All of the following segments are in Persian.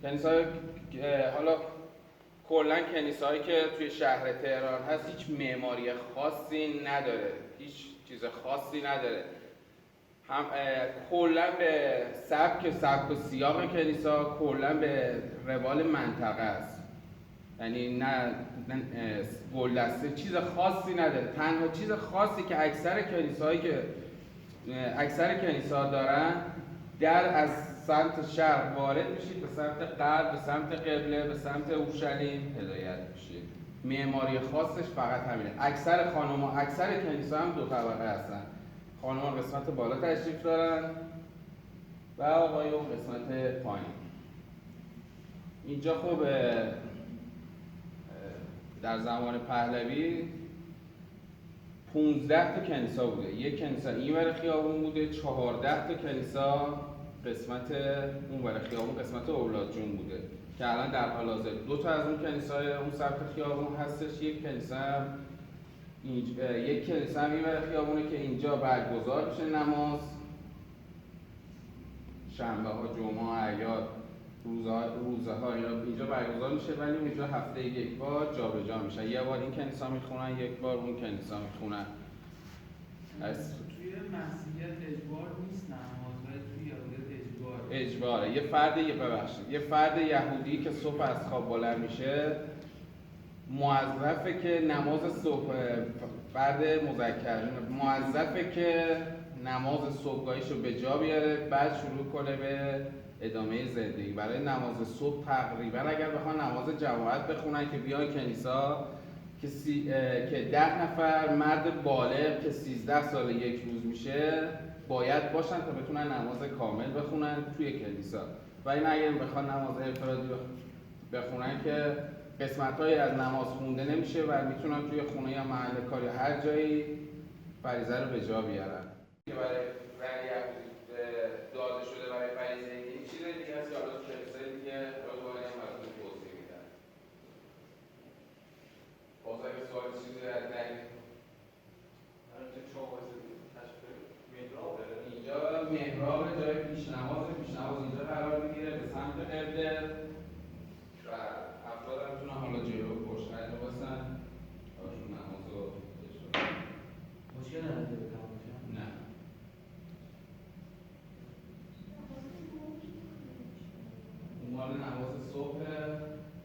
کنیسه‌های حالا کلا کنیسه‌هایی که توی شهر تهران هست هیچ معماری خاصی نداره، هیچ چیز خاصی نداره. هم کلا به سبک و سیاق کلیسا کلا به روال منطقه است، یعنی نه گلدسته، چیز خاصی نداره. تنها چیز خاصی که اکثر کلیسا دارن، در از سمت شرق وارد میشید به سمت غرب، به سمت قبله، به سمت اورشلیم هدایت میشید. معماری خاصش فقط همینه. اکثر خانم‌ها، اکثر کلیسا هم دو طبقه هستن. خانم‌ها قسمت بالا تشریف دارن و آقایون قسمت پایین. اینجا خب در زمان پهلوی 15 تا کنیسا بوده. یک کنیسا اینور خیابون بوده، 14 تا کنیسا قسمت اونور خیابون قسمت اولاد جون بوده که الان در حال حاضر 2 تا از اون کنیسای اون سمت خیابون هستش. یک کنیسا هم اینور خیابونه که اینجا برگزار میشه نماز، شنبه ها، جمعه ها، اعیاد، روزه ها اینجا برگزار میشه، ولی اونجا هفته یک بار جابجا میشه. یه بار این کنیسا میخونن، یک بار اون کنیسا میخونن. توی مسیحیت اجبار نیست نماز، ولی توی یهودیت اجباره. یه فرد یهودی که صبح از خواب بلند میشه موظفه که نماز صبح، فرد مذکر موظفه که نماز صبحگاهیشو به جا بیاره، بعد شروع کنه به ادامه زندگی. برای نماز صبح تقریبا اگر بخوان نماز جماعت بخونن که بیان کنیسا که 10 نفر مرد بالغ که 13 سال یک روز میشه باید باشن تا بتونن نماز کامل بخونن توی کلیسا. و این اگر بخوان نماز انفرادی بخونن که قسمت‌هایی از نماز خونده نمیشه و میتونن توی خونه یا محل کار یا هر جایی فریضه رو به جا بیارن. که برای داده شده برای فریضه این چیز دیگه است که حالا تو کلیسای دیگه باید هم براتون توضیح میدن. باز اگه سوال چیزی از نگید اینجا محراب جای پیشنماز اینجا قرار میگیره به سمت قبله و افراد هم میتونن حالا جلو پشت خط باشن براشون نماز رو بشن. مشکل نداره بکنم باشن؟ نه. اون مال نماز صبحه.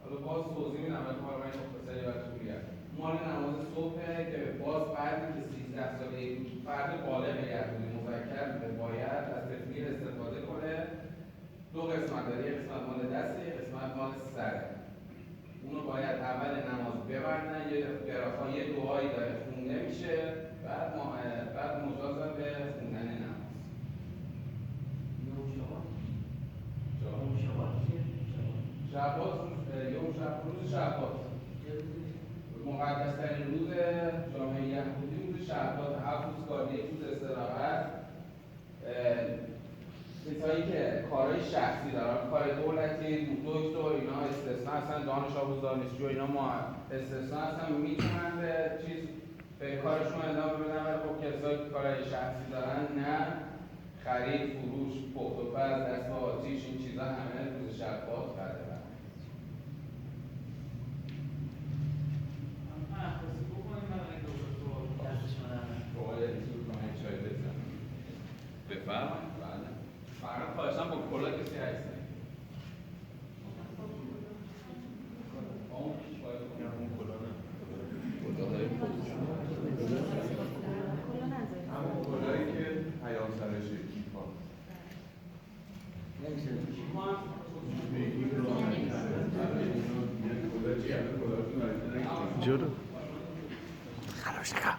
حالا باز توضیح میدم ولی حالا من مختصری براتون میگم. مال نماز صبحه که باز فردی که 13 ساله فرد بالغ یهودی مذکر باید از تکبیر استفاده کنه. 2 قسمت داره، یه قسمت مال دسته، یه قسمت مال سره. اونو باید اول نماز ببرن، یه دعایی داره خونده میشه، بعد مجازن به خوندن نماز. روز شبات مقدس‌ترین روز جامعه یهودی روز شبات، 7 روز کار، 1 روز استراحت. کسایی که کارهای شخصی دارن، کار دولتی، دکتر اینا استثنا هستن، دانش آموز، دانشجو اینا ما استثنا هستن، میتونن به کارشون ادامه بدن. ولی خب کسایی که کارهای شخصی دارن نه، خرید، فروش، پخت و پز، دست به آتیش، این چیزا همه روز شبات کرده. بفرمایید. بله. فقط خواهشاً با کلا کسی عکس نگیرید. اون باید اون کلا نه. کلاهای خودشون. همون کلایی که حیات سرشه کیپا. نمیشه. کیپا هم جورو خلاص نکن.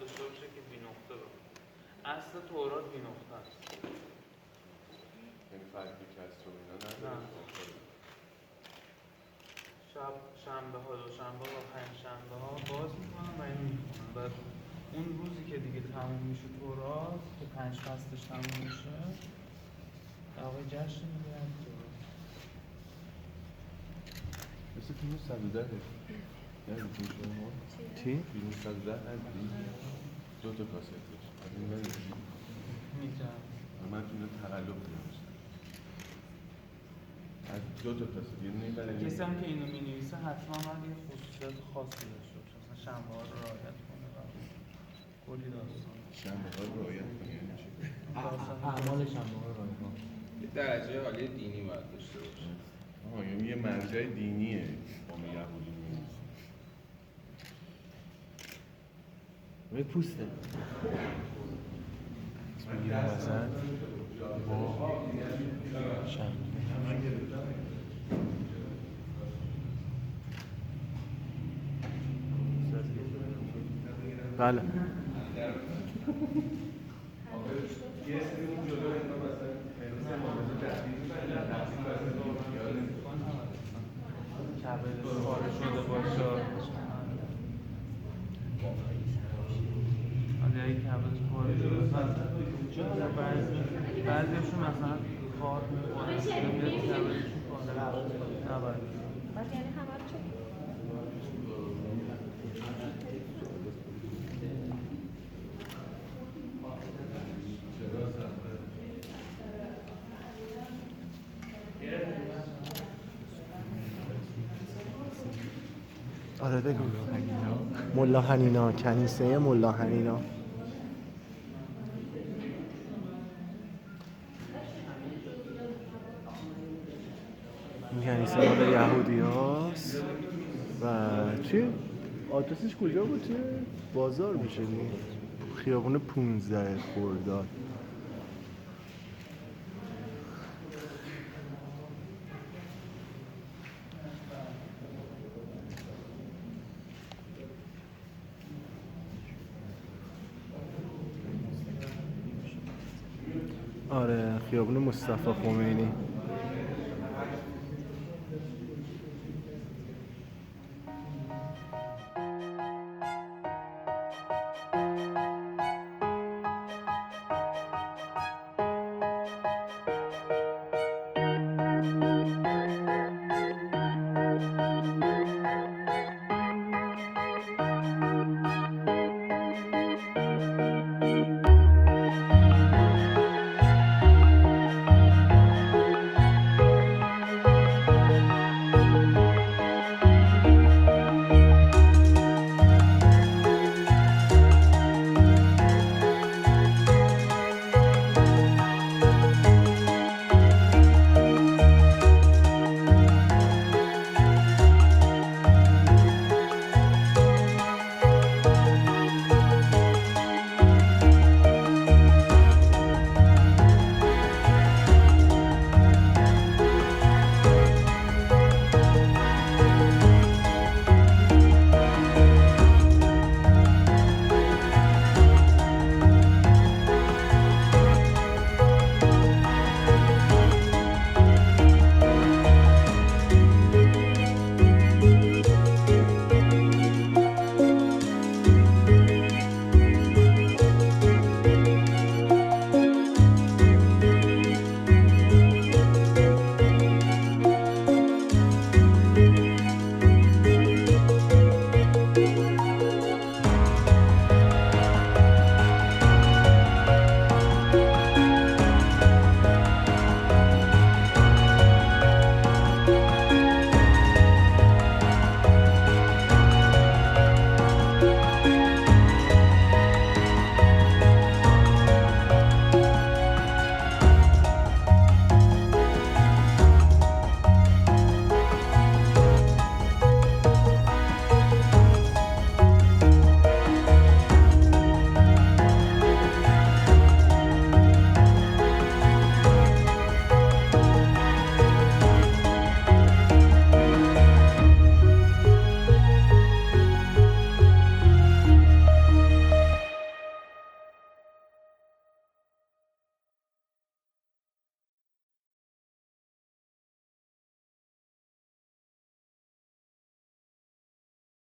داشته باشه که بی نقطه رو اصل تورات بی نقطه است. یعنی فرقی کسر و اینا نه. نداره. شنبه ها دوشنبه و پنجشنبه ها باز میکنن و اینو میخونن و اون روزی که دیگه تموم میشه تورات که 5 فصلش تموم میشه آقای جشن میگیرن تورات. مثل فیلم 110 ندیدین شما؟ چی؟ فیلم 110 ندیدین؟ 2 تا کاسه داشت از این ندیدین؟ میگم من تو اینا تقلب نمیشتم از 2 تا کاسه یه نیم بلدی کسی هم که اینو مینویسه حتما باید یه خصوصیت خاصی داشته باشه مثلا شنبه ها رو رعایت کنه و کلی داستان شنبه ها رو رعایت کنی یعنی چی؟ اعمال شنبه ها رو رعایت کنه. یه درجه عالی دینی باید داشته باشه. یعنی یه مرجع دینیه با یهودی نیست. به پوسته میگیرم وسط بله کبد پاره شده باشه حالا اگه کبدش پاره شده مثلا بعضیشون مثلا کار میکنن میاد کبدشون پاره نباید یعنی همه رو چه؟ آره بگو ملا حنینا کنیسه ملا حنینا این کنیسه مال یهودی هاست و چی؟ آدرسش کجا بود؟ توی بازار میشه خیابون 15 خرداد. آره خیابون مصطفی خمینی.